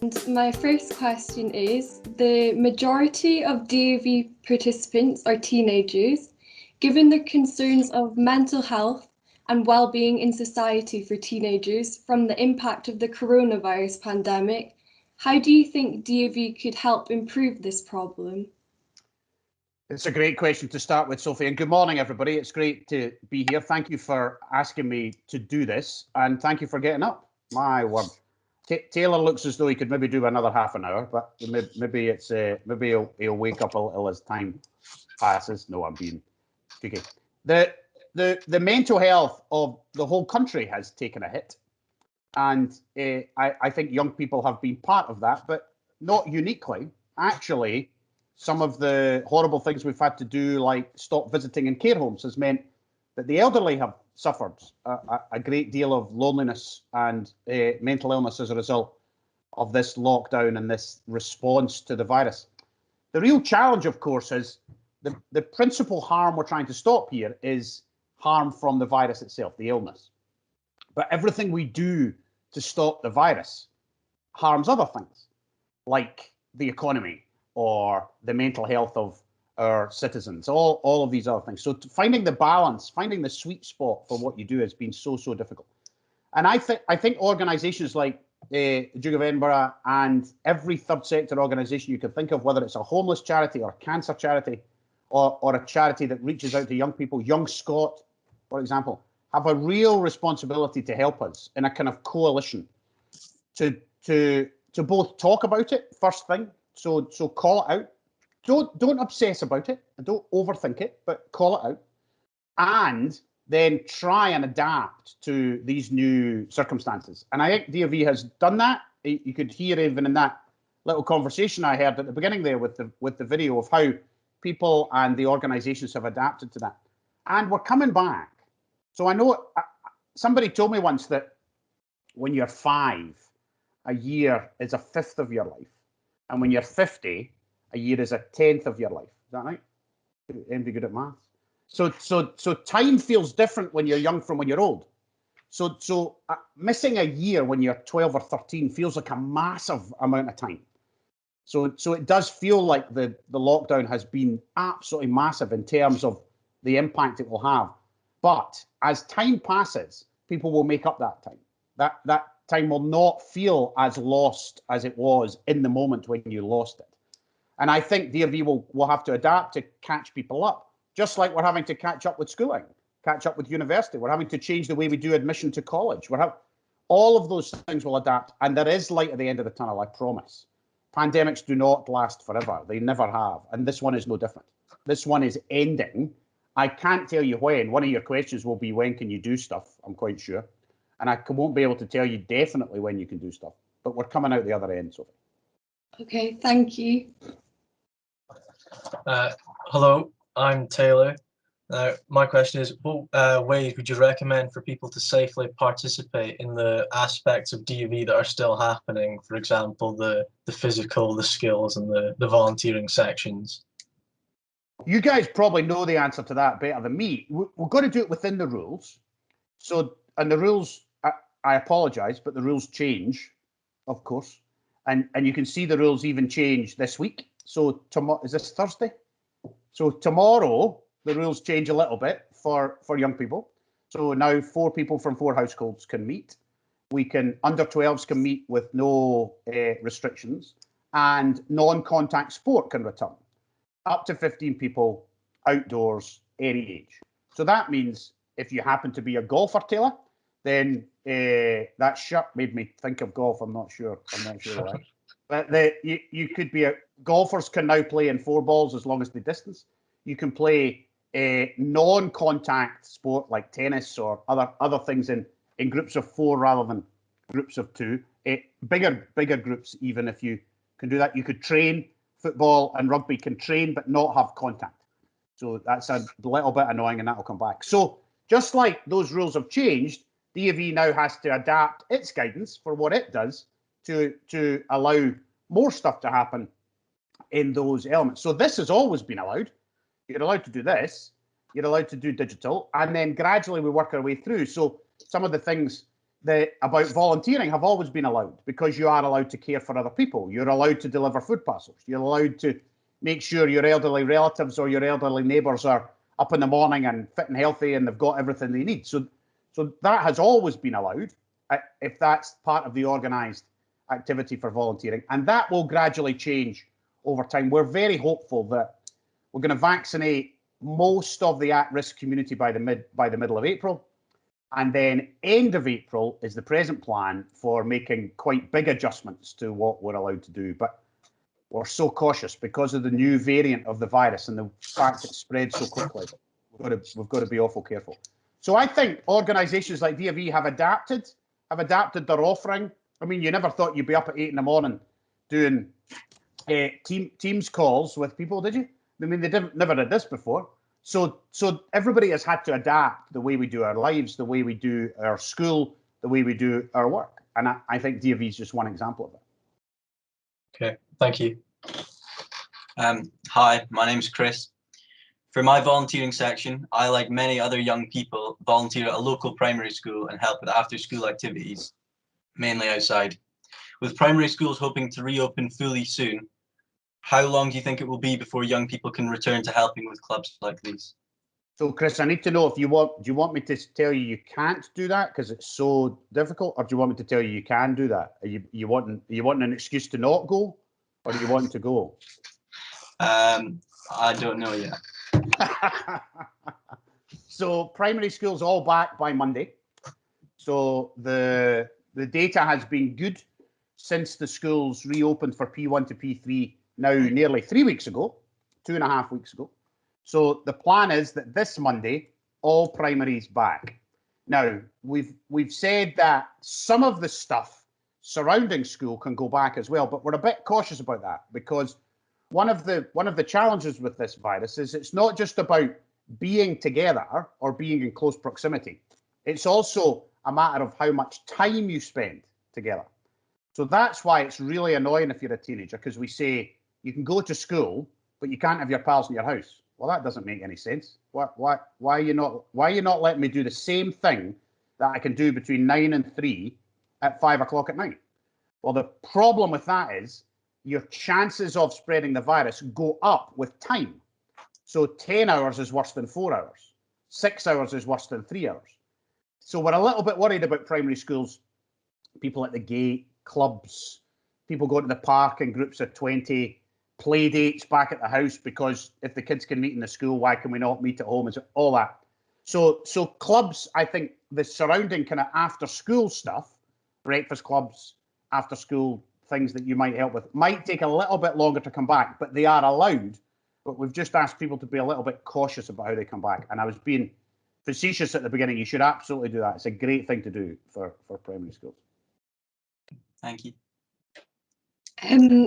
My first question is, the majority of DofE participants are teenagers. Given the concerns of mental health and well-being in society for teenagers from the impact of the coronavirus pandemic, how do you think DofE could help improve this problem? It's a great question to start with, Sophie, and good morning, everybody. It's great to be here. Thank you for asking me to do this, and thank you for getting up. My word. Taylor looks as though he could maybe do another half an hour, but maybe it's maybe he'll wake up a little as time passes. No, I'm being tricky. The mental health of the whole country has taken a hit, and I think young people have been part of that, but not uniquely. Actually, some of the horrible things we've had to do, like stop visiting in care homes, has meant that the elderly have suffered a great deal of loneliness and mental illness as a result of this lockdown and this response to the virus. The real challenge, of course, is the principal harm we're trying to stop here is harm from the virus itself, the illness. But everything we do to stop the virus harms other things, like the economy or the mental health of our citizens, all of these other things. So finding the balance, finding the sweet spot for what you do has been so difficult. And I think organisations like Duke of Edinburgh and every third sector organisation you can think of, whether it's a homeless charity or a cancer charity or a charity that reaches out to young people, Young Scot, for example, have a real responsibility to help us in a kind of coalition to both talk about it first thing, so call it out. Don't obsess about it and don't overthink it, but call it out, and then try and adapt to these new circumstances. And I think DofE has done that. You could hear even in that little conversation I heard at the beginning there with the video of how people and the organisations have adapted to that. And we're coming back. So I know somebody told me once that when you're 5, a year is a fifth of your life, and when you're 50, a year is a 10th of your life. Is that right? Anybody good at maths? So time feels different when you're young from when you're old. So missing a year when you're 12 or 13 feels like a massive amount of time. So it does feel like the lockdown has been absolutely massive in terms of the impact it will have. But as time passes, people will make up that time. That time will not feel as lost as it was in the moment when you lost it. And I think DofE will have to adapt to catch people up, just like we're having to catch up with schooling, catch up with university. We're having to change the way we do admission to college. All of those things will adapt, and there is light at the end of the tunnel, I promise. Pandemics do not last forever. They never have. And this one is no different. This one is ending. I can't tell you when. One of your questions will be, when can you do stuff? I'm quite sure. And I won't be able to tell you definitely when you can do stuff. But we're coming out the other end, Sophie. Okay, thank you. Hello, I'm Taylor. My question is, what ways would you recommend for people to safely participate in the aspects of DofE that are still happening? For example, the physical, the skills, and the volunteering sections. You guys probably know the answer to that better than me. We're going to do it within the rules. So, and the rules, I apologise, but the rules change, of course. And you can see the rules even change this week. So tomorrow, is this Thursday? So tomorrow, the rules change a little bit for young people. So now 4 people from 4 households can meet. Under 12s can meet with no restrictions, and non-contact sport can return. Up to 15 people, outdoors, any age. So that means if you happen to be a golfer, Taylor, then that shirt made me think of golf. I'm not sure why. But you could be golfers can now play in 4 balls as long as the distance. You can play a non-contact sport like tennis or other things in groups of 4 rather than groups of 2. Bigger groups, even if you can do that. You could train. Football and rugby can train but not have contact. So that's a little bit annoying, and that'll come back. So just like those rules have changed, DofE now has to adapt its guidance for what it does to allow more stuff to happen in those elements. So this has always been allowed. You're allowed to do this. You're allowed to do digital. And then gradually we work our way through. So some of the things about volunteering have always been allowed, because you are allowed to care for other people. You're allowed to deliver food parcels. You're allowed to make sure your elderly relatives or your elderly neighbours are up in the morning and fit and healthy and they've got everything they need. So that has always been allowed, if that's part of the organised activity for volunteering. And that will gradually change over time. We're very hopeful that we're going to vaccinate most of the at-risk community by the middle of April. And then end of April is the present plan for making quite big adjustments to what we're allowed to do. But we're so cautious because of the new variant of the virus and the fact it spreads so quickly. We've got to be awful careful. So I think organisations like DofE have adapted their offering. I mean, you never thought you'd be up at 8 in the morning doing Teams calls with people, did you? I mean, they never did this before. So everybody has had to adapt the way we do our lives, the way we do our school, the way we do our work. And I think DofE is just one example of it. Okay, thank you. Hi, my name's Chris. For my volunteering section, I, like many other young people, volunteer at a local primary school and help with after-school activities, mainly outside. With primary schools hoping to reopen fully soon, how long do you think it will be before young people can return to helping with clubs like these? So, Chris, I need to know if do you want me to tell you can't do that because it's so difficult, or do you want me to tell you can do that? Are you wanting an excuse to not go, or do you want to go? I don't know yet. So primary schools all back by Monday. So the data has been good since the schools reopened for P1 to P3 now nearly 3 weeks ago, 2.5 weeks ago. So the plan is that this Monday, all primaries back. Now, we've said that some of the stuff surrounding school can go back as well, but we're a bit cautious about that because one of the challenges with this virus is it's not just about being together or being in close proximity. It's also a matter of how much time you spend together. So that's why it's really annoying if you're a teenager, because we say you can go to school, but you can't have your pals in your house. Well, that doesn't make any sense. Why are you not letting me do the same thing that I can do between 9 and 3 at 5 o'clock at night? Well, the problem with that is your chances of spreading the virus go up with time. So 10 hours is worse than 4 hours. 6 hours is worse than 3 hours. So we're a little bit worried about primary schools, people at the gate, clubs, people going to the park in groups of 20, play dates back at the house, because if the kids can meet in the school, why can we not meet at home? And all that. So clubs, I think the surrounding kind of after school stuff, breakfast clubs, after school things that you might help with, might take a little bit longer to come back, but they are allowed. But we've just asked people to be a little bit cautious about how they come back. And I was being facetious at the beginning. You should absolutely do that. It's a great thing to do for primary schools. Thank you.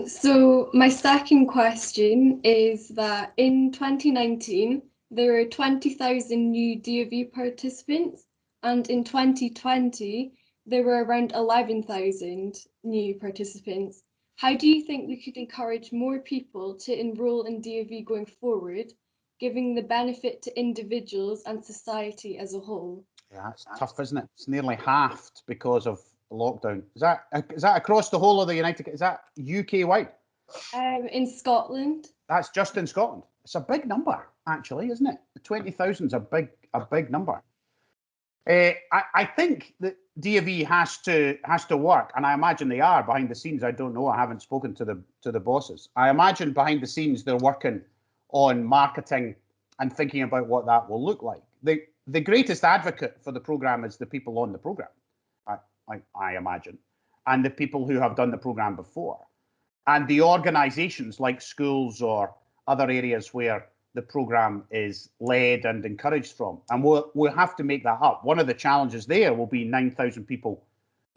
So my second question is that in 2019, there were 20,000 new DofE participants, and in 2020, there were around 11,000 new participants. How do you think we could encourage more people to enroll in DofE going forward, giving the benefit to individuals and society as a whole? Yeah, it's tough, isn't it? It's nearly halved because of lockdown. Is that across the whole of the United? Is that UK wide? In Scotland. That's just in Scotland. It's a big number, actually, isn't it? 20,000 is a big number. I think that DofE has to work, and I imagine they are behind the scenes. I don't know. I haven't spoken to the bosses. I imagine behind the scenes they're working on marketing and thinking about what that will look like. The greatest advocate for the program is the people on the program, I imagine, and the people who have done the program before, and the organisations like schools or other areas where the program is led and encouraged from. And we'll have to make that up. One of the challenges there will be 9,000 people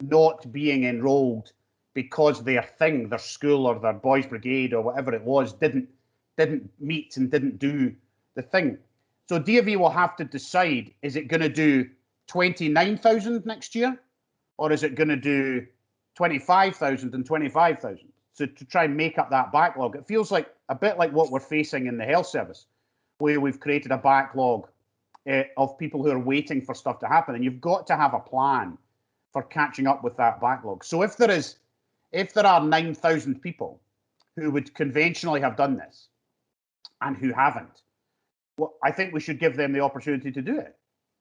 not being enrolled because their thing, their school or their boys brigade or whatever it was, didn't meet and didn't do the thing. So DofE will have to decide, is it going to do 29,000 next year? Or is it going to do 25,000 and 25,000? So to try and make up that backlog, it feels like a bit like what we're facing in the health service, where we've created a backlog of people who are waiting for stuff to happen. And you've got to have a plan for catching up with that backlog. So if there are 9,000 people who would conventionally have done this and who haven't, well, I think we should give them the opportunity to do it.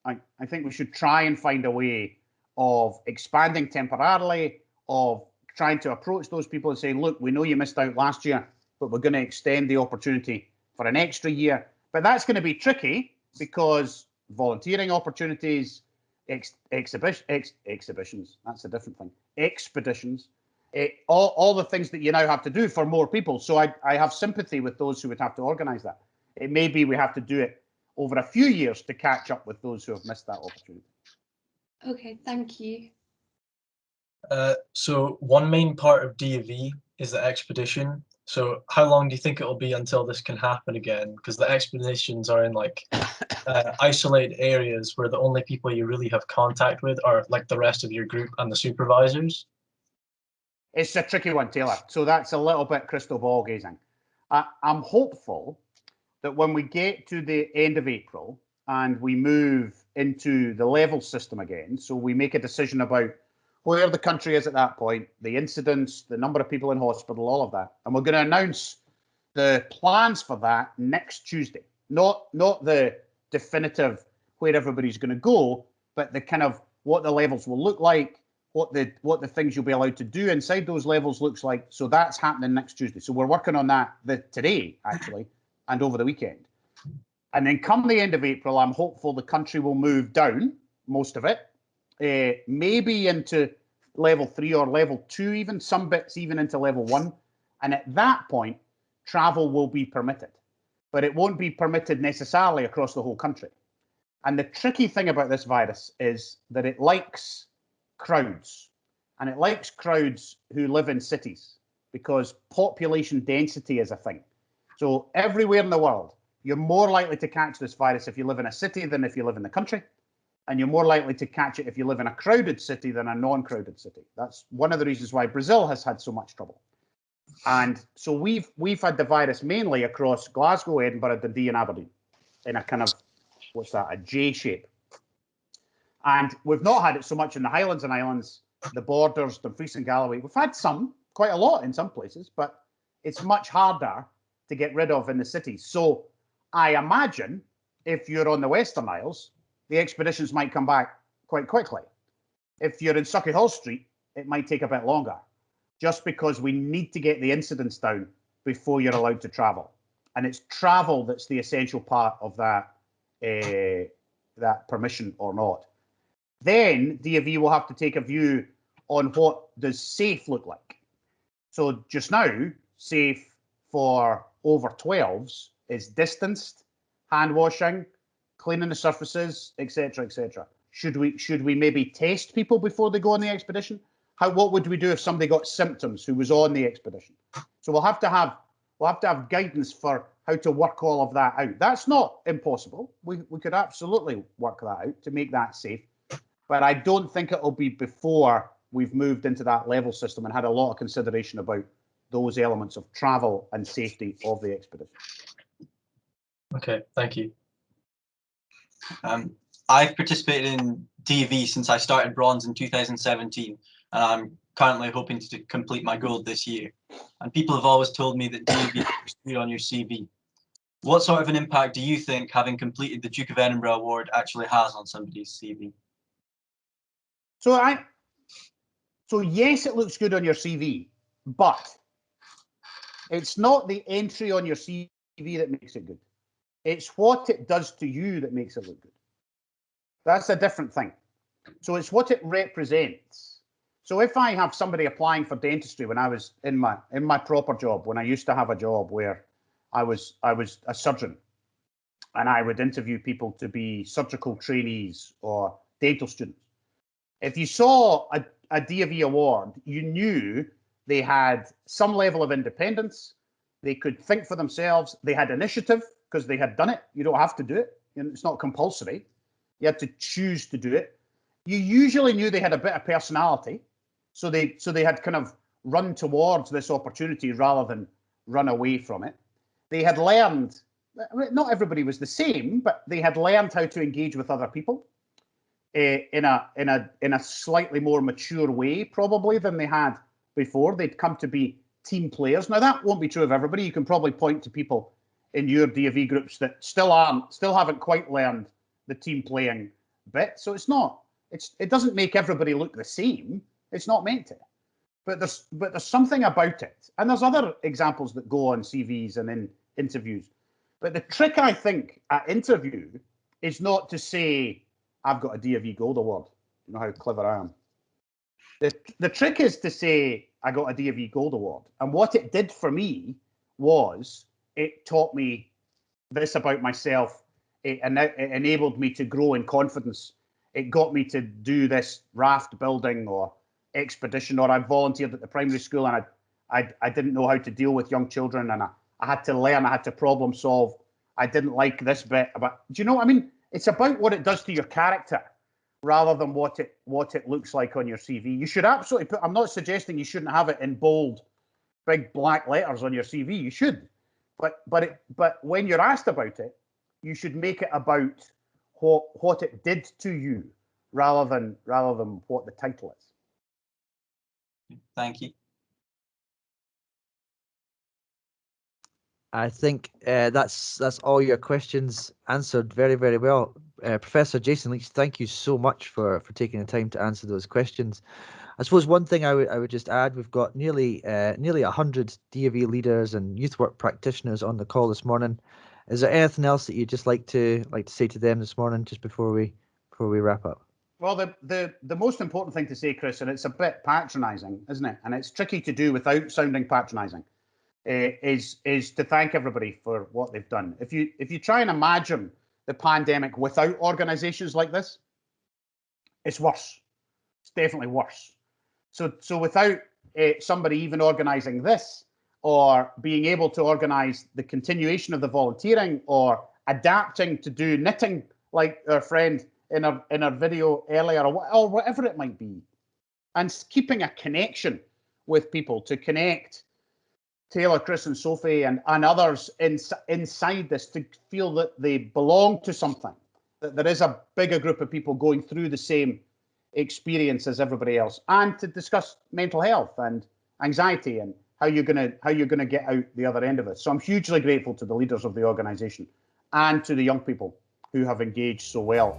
I think we should try and find a way of expanding temporarily, of trying to approach those people and say, look, we know you missed out last year, but we're going to extend the opportunity for an extra year. But that's going to be tricky because volunteering opportunities, exhibitions, that's a different thing, expeditions, all the things that you now have to do for more people. So I have sympathy with those who would have to organise that. It may be we have to do it over a few years to catch up with those who have missed that opportunity. Okay, thank you. So one main part of DofE is the expedition. So how long do you think it will be until this can happen again? Because the expeditions are in like isolated areas where the only people you really have contact with are like the rest of your group and the supervisors. It's a tricky one, Taylor. So that's a little bit crystal ball gazing. I'm hopeful that when we get to the end of April and we move into the level system again, so we make a decision about where the country is at that point, the incidents, the number of people in hospital, all of that. And we're going to announce the plans for that next Tuesday. Not the definitive where everybody's going to go, but the kind of what the levels will look like, what the things you'll be allowed to do inside those levels looks like. So that's happening next Tuesday. So we're working on that today, actually, and over the weekend. And then come the end of April, I'm hopeful the country will move down, most of it, maybe into level 3 or level 2, even some bits even into level 1. And at that point, travel will be permitted, but it won't be permitted necessarily across the whole country. And the tricky thing about this virus is that it likes crowds, and it likes crowds who live in cities because population density is a thing. So everywhere in the world, you're more likely to catch this virus if you live in a city than if you live in the country. And you're more likely to catch it if you live in a crowded city than a non-crowded city. That's one of the reasons why Brazil has had so much trouble. And so we've had the virus mainly across Glasgow, Edinburgh, Dundee and Aberdeen in a kind of, what's that, a J shape. And we've not had it so much in the Highlands and Islands, the Borders, Dumfries and Galloway. We've had some, quite a lot in some places, but it's much harder to get rid of in the cities. So I imagine if you're on the Western Isles, the expeditions might come back quite quickly. If you're in Sauchiehall Street, it might take a bit longer, just because we need to get the incidents down before you're allowed to travel. And it's travel that's the essential part of that, that permission or not. Then DofE will have to take a view on what does safe look like. So just now, safe for over 12s is distanced, hand washing, cleaning the surfaces, etc., etc. Should we maybe test people before they go on the expedition? What would we do if somebody got symptoms who was on the expedition? So we'll have to have guidance for how to work all of that out. That's not impossible. We could absolutely work that out to make that safe, but I don't think it'll be before we've moved into that level system and had a lot of consideration about those elements of travel and safety of the expedition. Okay, thank you. I've participated in DofE since I started bronze in 2017, and I'm currently hoping to complete my gold this year. And people have always told me that DofE looks good on your CV. What sort of an impact do you think having completed the Duke of Edinburgh Award actually has on somebody's CV? So yes, it looks good on your CV, but it's not the entry on your CV that makes it good. It's what it does to you that makes it look good. That's a different thing. So it's what it represents. So if I have somebody applying for dentistry when I was in my proper job, when I used to have a job where I was a surgeon, and I would interview people to be surgical trainees or dental students. If you saw a DofE award, you knew they had some level of independence. They could think for themselves. They had initiative because they had done it. You don't have to do it. It's not compulsory. You had to choose to do it. You usually knew they had a bit of personality. So they had kind of run towards this opportunity rather than run away from it. They had learned, not everybody was the same, but they had learned how to engage with other people. in a slightly more mature way, probably, than they had before. They'd come to be team players. Now, that won't be true of everybody. You can probably point to people in your DofE groups that still haven't quite learned the team playing bit. So it doesn't make everybody look the same. It's not meant to. But there's something about it. And there's other examples that go on CVs and in interviews. But the trick, I think, at interview is not to say, I've got a DofE Gold Award. You know how clever I am. The trick is to say, I got a DofE Gold Award. And what it did for me was it taught me this about myself. It enabled me to grow in confidence. It got me to do this raft building or expedition, or I volunteered at the primary school and I didn't know how to deal with young children, and I had to learn, I had to problem solve. I didn't like this bit about, do you know what I mean? It's about what it does to your character rather than what it looks like on your CV. You should absolutely put, I'm not suggesting you shouldn't have it in bold, big black letters on your CV. You should, but when you're asked about it, you should make it about what it did to you rather than what the title is. Thank you. I think that's all your questions answered very, very well. Professor Jason Leitch, thank you so much for taking the time to answer those questions. I suppose one thing I would just add, we've got nearly 100 DofE leaders and youth work practitioners on the call this morning. Is there anything else that you'd just like to say to them this morning, just before we wrap up? Well, the most important thing to say, Chris, and it's a bit patronising, isn't it? And it's tricky to do without sounding patronising. Is to thank everybody for what they've done. If you try and imagine the pandemic without organisations like this, it's worse. It's definitely worse. So without somebody even organising this, or being able to organise the continuation of the volunteering, or adapting to do knitting like our friend in our video earlier, or whatever it might be, and keeping a connection with people, to connect Taylor, Chris and Sophie and others inside this, to feel that they belong to something, that there is a bigger group of people going through the same experience as everybody else, and to discuss mental health and anxiety and how you're gonna get out the other end of it. So I'm hugely grateful to the leaders of the organisation and to the young people who have engaged so well.